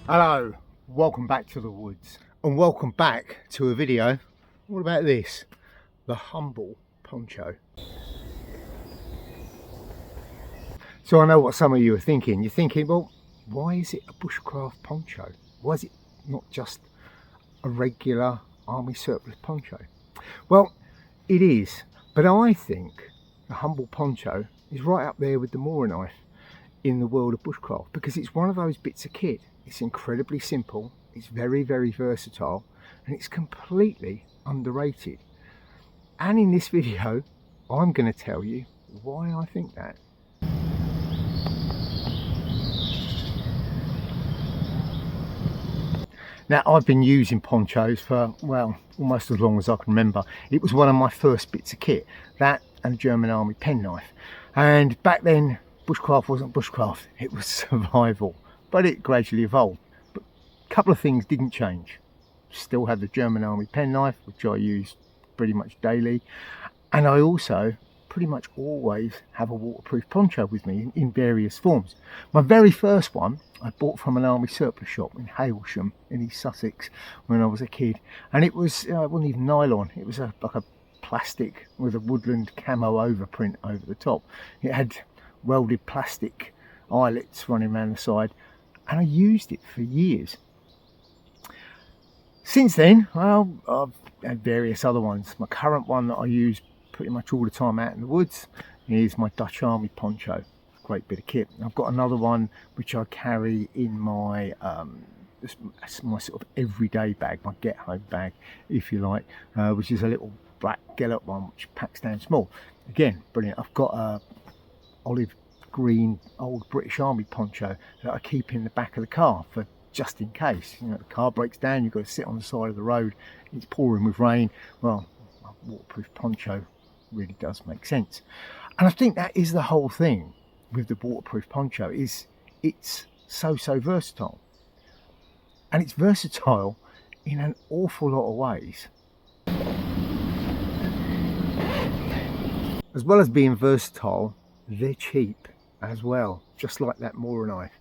Hello, welcome back to the woods and welcome back to a video all about this, the humble poncho. So I know what some of you are thinking. You're thinking, well, why is it a bushcraft poncho? Why is it not just a regular army surplus poncho? Well, it is, but I think the humble poncho is right up there with the Mora knife in the world of bushcraft, because it's one of those bits of kit. It's incredibly simple, it's very, very versatile, and it's completely underrated. And in this video, I'm going to tell you why I think that. Now, I've been using ponchos for, well, almost as long as I can remember. It was one of my first bits of kit, that and a German Army penknife. And back then, bushcraft wasn't bushcraft, it was survival. But it gradually evolved. But a couple of things didn't change. Still have the German Army penknife, which I use pretty much daily. And I also pretty much always have a waterproof poncho with me in various forms. My very first one I bought from an army surplus shop in Hailsham in East Sussex when I was a kid. And it was, it wasn't even nylon, it was like a plastic with a woodland camo overprint over the top. It had welded plastic eyelets running around the side, and I used it for years. Since then, well, I've had various other ones. My current one that I use pretty much all the time out in the woods is my Dutch Army poncho. Great bit of kit. I've got another one which I carry in my my sort of everyday bag, my get home bag, if you like, which is a little black gallop one which packs down small. Again, brilliant. I've got a olive green old British Army poncho that I keep in the back of the car for just in case. You know, the car breaks down, you've got to sit on the side of the road, it's pouring with rain. Well, a waterproof poncho really does make sense. And I think that is the whole thing with the waterproof poncho, is it's so versatile. And it's versatile in an awful lot of ways. As well as being versatile, they're cheap as well, just like that Mora knife.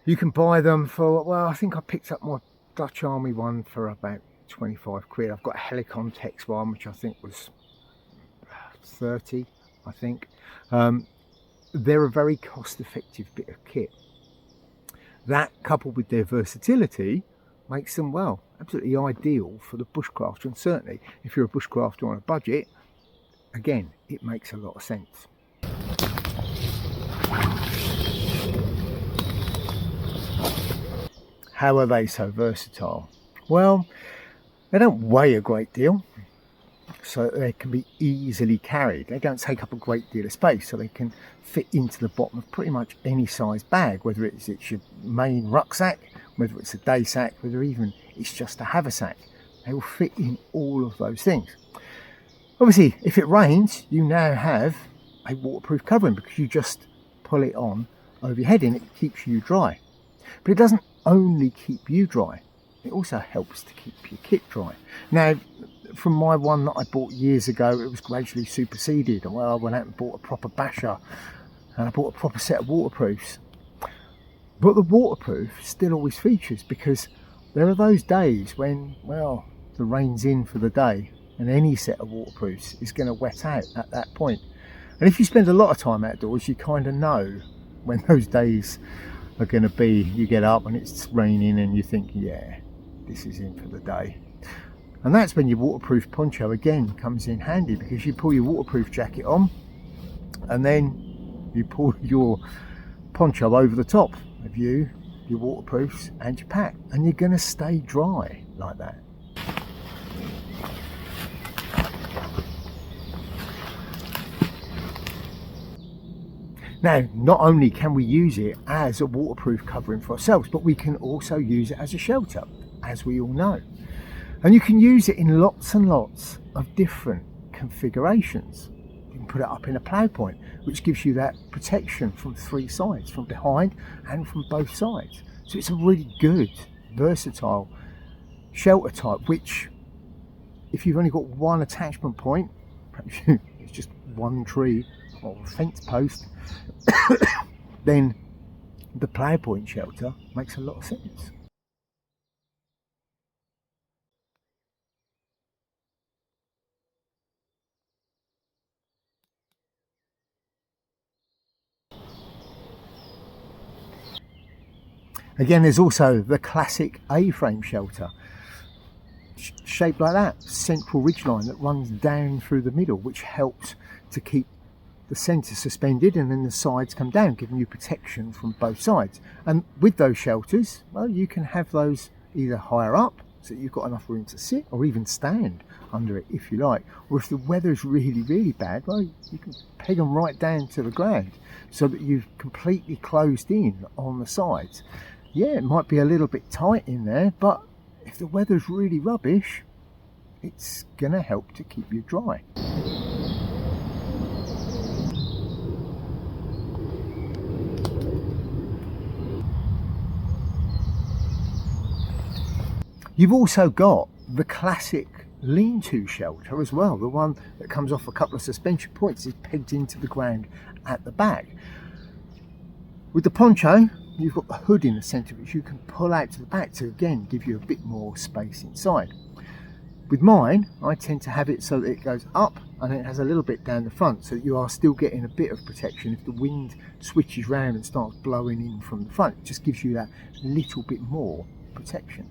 You can buy them for, well, I think I picked up my Dutch Army one for about 25 quid. I've got a Helicon Tex one which I think was 30, I think. They're a very cost-effective bit of kit. That, coupled with their versatility, makes them, well, absolutely ideal for the bushcrafter. And certainly if you're a bushcrafter on a budget, again, it makes a lot of sense. How are they so versatile? Well, they don't weigh a great deal, so they can be easily carried. They don't take up a great deal of space, so they can fit into the bottom of pretty much any size bag, whether it's your main rucksack, whether it's a day sack, whether even it's just a haversack. They will fit in all of those things. Obviously, if it rains, you now have a waterproof covering because you just pull it on over your head and it keeps you dry. But it doesn't only keep you dry, it also helps to keep your kit dry. Now, from my one that I bought years ago, it was gradually superseded. Well, I went out and bought a proper basher and I bought a proper set of waterproofs. But the waterproof still always features, because there are those days when, well, the rain's in for the day and any set of waterproofs is going to wet out at that point. And if you spend a lot of time outdoors, you kind of know when those days are going to be. You get up and it's raining and you think, yeah, this is in for the day. And that's when your waterproof poncho again comes in handy, because you pull your waterproof jacket on and then you pull your poncho over the top of you, your waterproofs and your pack, and you're going to stay dry like that. Now, not only can we use it as a waterproof covering for ourselves, but we can also use it as a shelter, as we all know. And you can use it in lots and lots of different configurations. You can put it up in a plough point, which gives you that protection from three sides, from behind and from both sides. So it's a really good, versatile shelter type, which, if you've only got one attachment point, perhaps it's just one tree or a fence post, then the plough point shelter makes a lot of sense. Again, there's also the classic A-frame shelter, shaped like that, central ridgeline that runs down through the middle, which helps to keep the centre suspended, and then the sides come down, giving you protection from both sides. And with those shelters, well, you can have those either higher up, so you've got enough room to sit, or even stand under it if you like. Or if the weather's really, really bad, well, you can peg them right down to the ground so that you've completely closed in on the sides. Yeah, it might be a little bit tight in there, but if the weather's really rubbish, it's gonna help to keep you dry. You've also got the classic lean-to shelter as well, the one that comes off a couple of suspension points, is pegged into the ground at the back. With the poncho, you've got the hood in the centre which you can pull out to the back to again give you a bit more space inside. With mine, I tend to have it so that it goes up and it has a little bit down the front, so that you are still getting a bit of protection if the wind switches round and starts blowing in from the front. It just gives you that little bit more protection.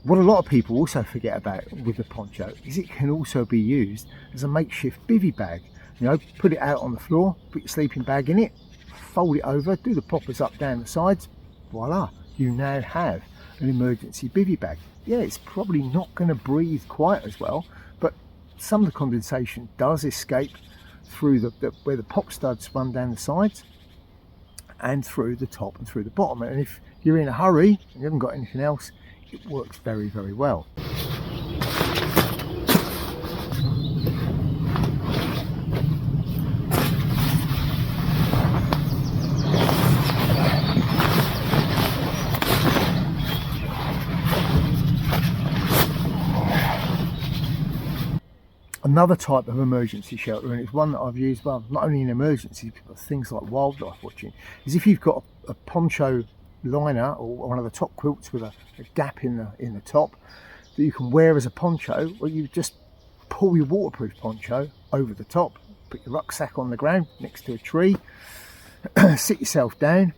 What a lot of people also forget about with the poncho is it can also be used as a makeshift bivy bag. You know, put it out on the floor, put your sleeping bag in it, fold it over, do the poppers up down the sides, voila, you now have an emergency bivy bag. Yeah, it's probably not going to breathe quite as well, but some of the condensation does escape through where the pop studs run down the sides, and through the top and through the bottom. And if you're in a hurry and you haven't got anything else, it works very, very well. Another type of emergency shelter, and it's one that I've used, well, not only in emergencies but things like wildlife watching, is if you've got a poncho liner or one of the top quilts with a gap in the top that you can wear as a poncho, or you just pull your waterproof poncho over the top, put your rucksack on the ground next to a tree, sit yourself down,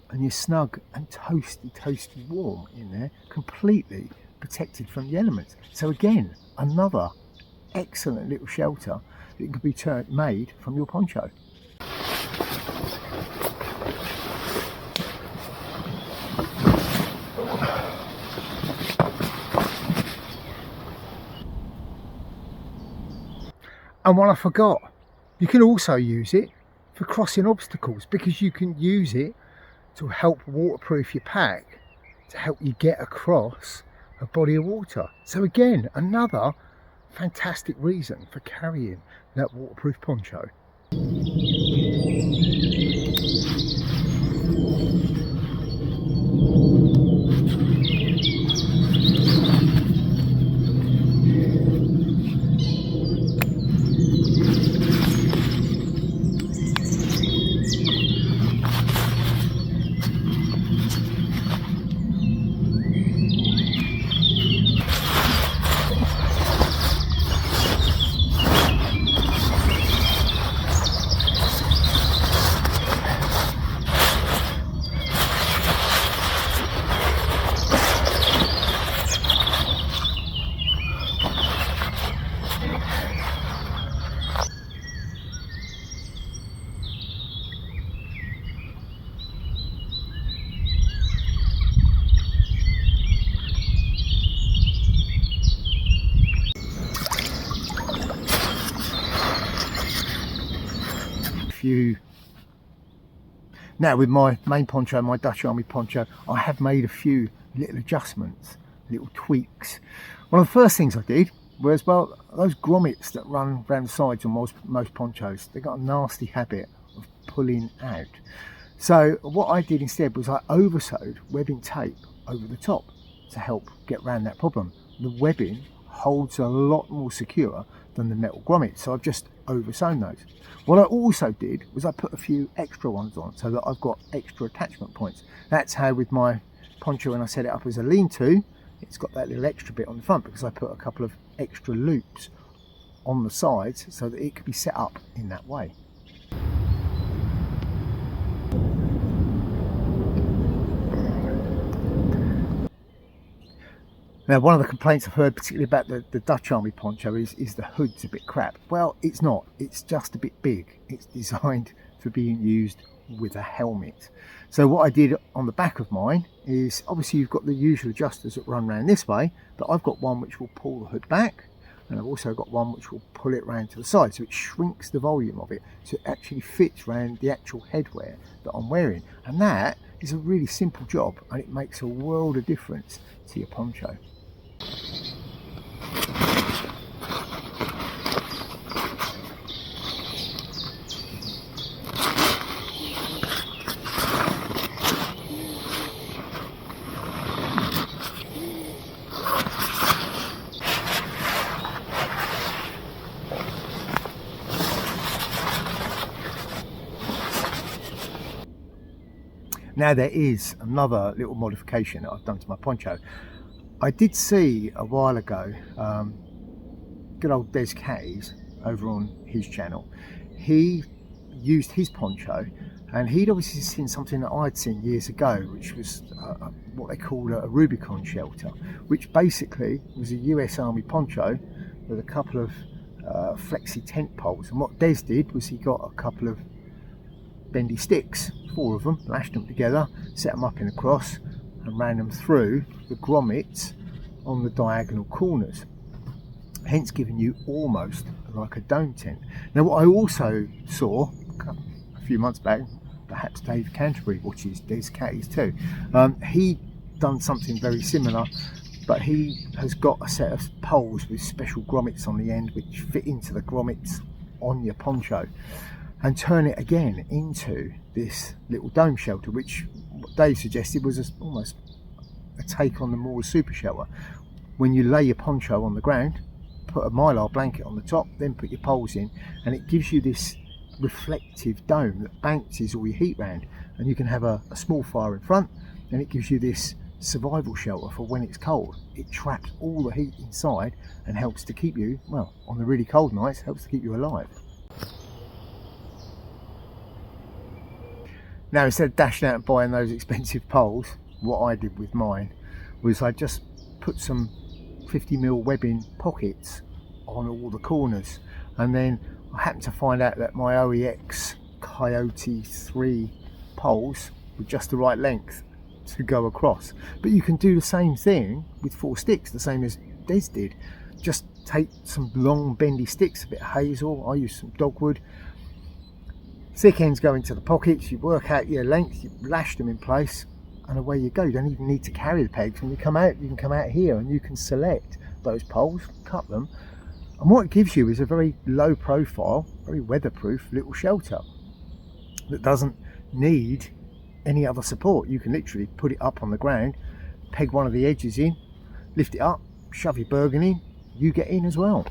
and you're snug and toasty warm in there, completely protected from the elements. So again, another excellent little shelter that can be made from your poncho. And what I forgot, you can also use it for crossing obstacles, because you can use it to help waterproof your pack, to help you get across a body of water. So again, another fantastic reason for carrying that waterproof poncho. Now with my main poncho, my Dutch Army poncho, I have made a few little adjustments, little tweaks. One of the first things I did was, well, those grommets that run around the sides on most ponchos, they've got a nasty habit of pulling out. So what I did instead was I oversewed webbing tape over the top to help get around that problem. The webbing holds a lot more secure than the metal grommets, so I've just over sewn those. What I also did was I put a few extra ones on so that I've got extra attachment points. That's how with my poncho, when I set it up as a lean-to, it's got that little extra bit on the front because I put a couple of extra loops on the sides so that it could be set up in that way. Now, one of the complaints I've heard, particularly about the Dutch Army poncho, is the hood's a bit crap. Well, it's not. It's just a bit big. It's designed for being used with a helmet. So what I did on the back of mine is, obviously you've got the usual adjusters that run around this way, but I've got one which will pull the hood back, and I've also got one which will pull it round to the side, so it shrinks the volume of it, so it actually fits around the actual headwear that I'm wearing. And that is a really simple job, and it makes a world of difference to your poncho. Now there is another little modification that I've done to my poncho. I did see a while ago, good old Des Catties over on his channel. He used his poncho, and he'd obviously seen something that I'd seen years ago, which was what they called a Rubicon shelter, which basically was a US Army poncho with a couple of flexi tent poles. And what Des did was he got a couple of bendy sticks, 4 of them, lashed them together, set them up in a cross, and ran them through the grommets on the diagonal corners, hence giving you almost like a dome tent. Now, what I also saw a few months back, perhaps Dave Canterbury watches Des Catties too, he done something very similar, but he has got a set of poles with special grommets on the end which fit into the grommets on your poncho, and turn it again into this little dome shelter, which what Dave suggested was almost a take on the Mora super shelter. When you lay your poncho on the ground, put a mylar blanket on the top, then put your poles in, and it gives you this reflective dome that bounces all your heat round, and you can have a small fire in front, and it gives you this survival shelter for when it's cold. It traps all the heat inside and helps to keep you, well, on the really cold nights, helps to keep you alive. Now, instead of dashing out and buying those expensive poles, what I did with mine was I just put some 50mm webbing pockets on all the corners, and then I happened to find out that my OEX Coyote 3 poles were just the right length to go across. But you can do the same thing with 4 sticks, the same as Des did. Just take some long bendy sticks, a bit of hazel, I use some dogwood, thick ends go into the pockets, you work out your length, you lash them in place, and away you go. You don't even need to carry the pegs. When you come out, you can come out here and you can select those poles, cut them, and what it gives you is a very low profile, very weatherproof little shelter that doesn't need any other support. You can literally put it up on the ground, peg one of the edges in, lift it up, shove your bergen in, you get in as well.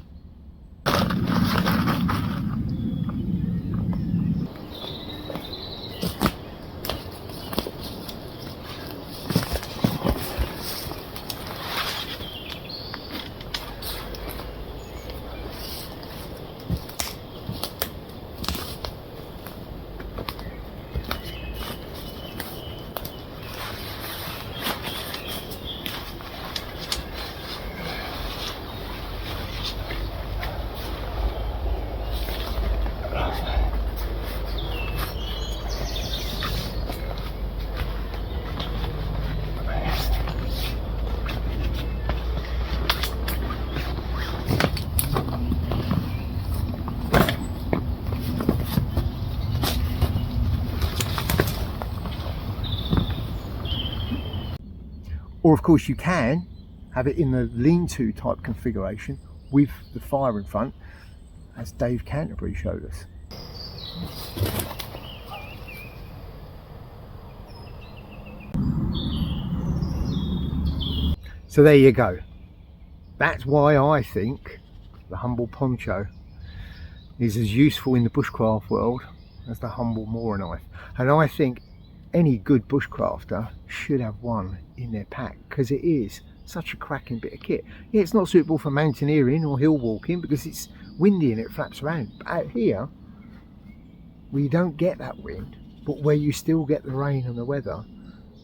Or of course you can have it in the lean-to type configuration with the fire in front, as Dave Canterbury showed us. So there you go. That's why I think the humble poncho is as useful in the bushcraft world as the humble Mora knife. And I think any good bushcrafter should have one in their pack, because it is such a cracking bit of kit. Yeah, it's not suitable for mountaineering or hill walking because it's windy and it flaps around. But out here, where you don't get that wind, but where you still get the rain and the weather,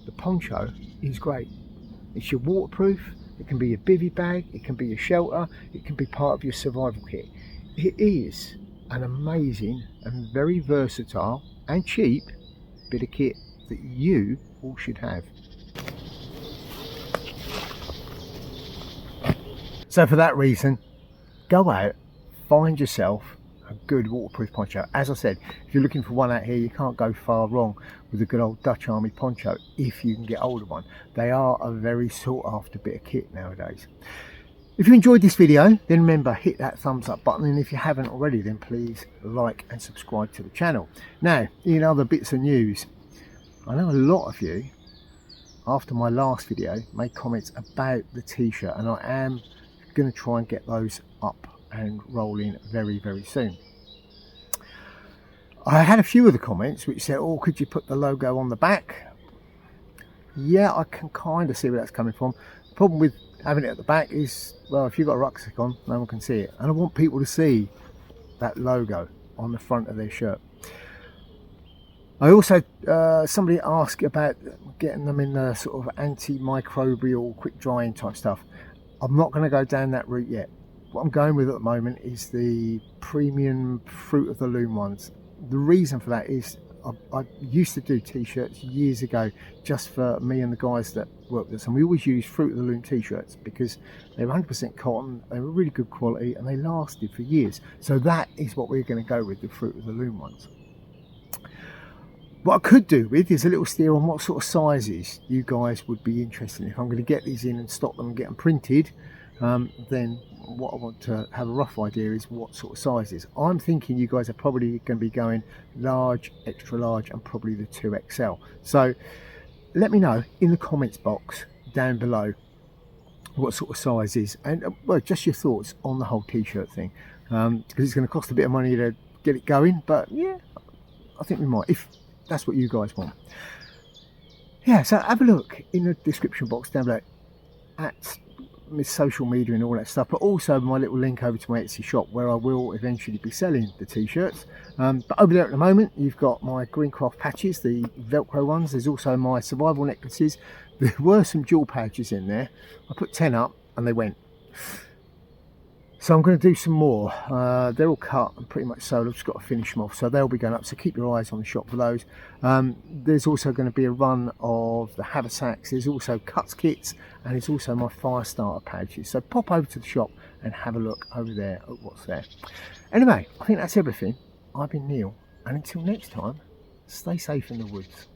the poncho is great. It's your waterproof, it can be your bivy bag, it can be your shelter, it can be part of your survival kit. It is an amazing and very versatile and cheap bit of kit that you all should have. So for that reason, go out, find yourself a good waterproof poncho. As I said, if you're looking for one out here, you can't go far wrong with a good old Dutch Army poncho if you can get hold of one. They are a very sought after bit of kit nowadays. If you enjoyed this video, then remember, hit that thumbs up button, and if you haven't already, then please like and subscribe to the channel. Now, in other bits of news, I know a lot of you, after my last video, made comments about the t-shirt, and I am going to try and get those up and rolling very, very soon. I had a few of the comments which said, oh, could you put the logo on the back? Yeah, I can kind of see where that's coming from. The problem with having it at the back is, well, if you've got a rucksack on, no one can see it, and I want people to see that logo on the front of their shirt. I also, somebody asked about getting them in the sort of antimicrobial, quick drying type stuff. I'm not going to go down that route yet. What I'm going with at the moment is the premium Fruit of the Loom ones. The reason for that is I used to do t-shirts years ago just for me and the guys that work with us, and we always used Fruit of the Loom t-shirts because they were 100% cotton, they were really good quality, and they lasted for years. So that is what we're going to go with, the Fruit of the Loom ones. What I could do with is a little steer on what sort of sizes you guys would be interested in. If I'm going to get these in and stock them and get them printed, then what I want to have a rough idea is what sort of sizes. I'm thinking you guys are probably going to be going large, extra large, and probably the 2XL. So let me know in the comments box down below what sort of sizes, and well, just your thoughts on the whole t-shirt thing, because it's going to cost a bit of money to get it going, but yeah, I think we might, if that's what you guys want. Yeah, so have a look in the description box down below at my social media and all that stuff, but also my little link over to my Etsy shop where I will eventually be selling the t-shirts. But over there at the moment, you've got my Greencraft patches, the Velcro ones. There's also my survival necklaces. There were some jewel pouches in there. I put 10 up and they went. So I'm going to do some more. They're all cut and pretty much sold. I've just got to finish them off, so they'll be going up, so keep your eyes on the shop for those. There's also going to be a run of the haversacks. There's also cuts kits, and it's also my fire starter pouches. So pop over to the shop and have a look over there at what's there. Anyway, I think that's everything. I've been Neil, and until next time, stay safe in the woods.